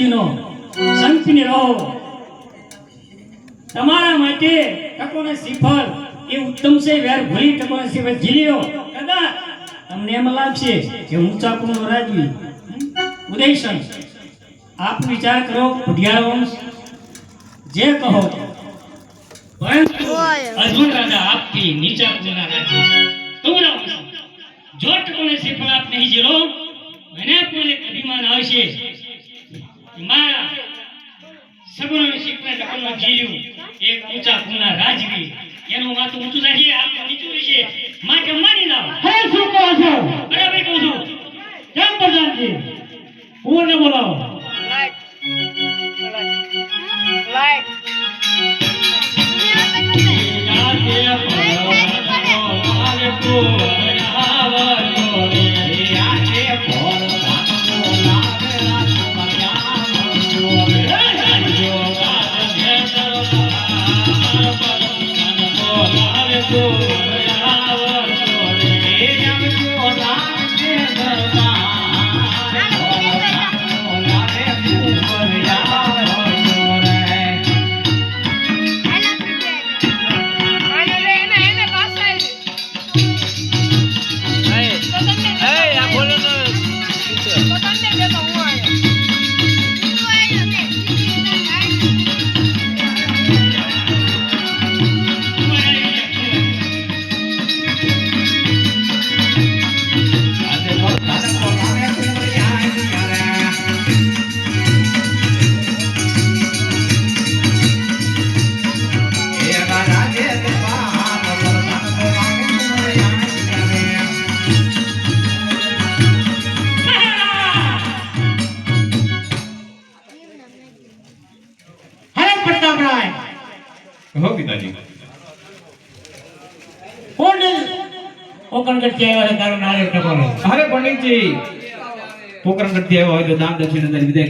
સંતતિનો સંતની રહો તમારા માટે ટકોને શ્રીફળ એ ઉત્તમ છે વેર ભૂલી ટકોને શ્રીફળ ઝીલ્યો કદાચ તમને એમ લાગશે કે ઊંચા કુળનો રાજવી ઉદયસન આપ વિચાર કરો ભુડિયાળ વંશ જે કહો પરંતુ અર્જુન રાજા આપથી નીચા કુળના રાજવી તમારા વંશ જો ટકોને શ્રીફળ આપ નહીં ઝીલો મને પણ એક અભિમાન આવશે મારા સગુણોને શીખને ટકોને ઝીલ્યું એક ઊંચા કુળના રાજવી એનું માથું ઊંચું રાખીએ આપણે નીચું રહેશે માટે માની લાવ હે શું કહો છો? બરાબર કહું છું કેમ પ્રધાનજી પૂર્ણ બોલાવો. કહો પિતાજી. પોકરણ કરતી આવ્યા છે તારો નારે ટકોરે. અરે પંડિતજી પોકરણ કરતી આવ્યો હોય તો દાન દક્ષિણા વિદાય કરો.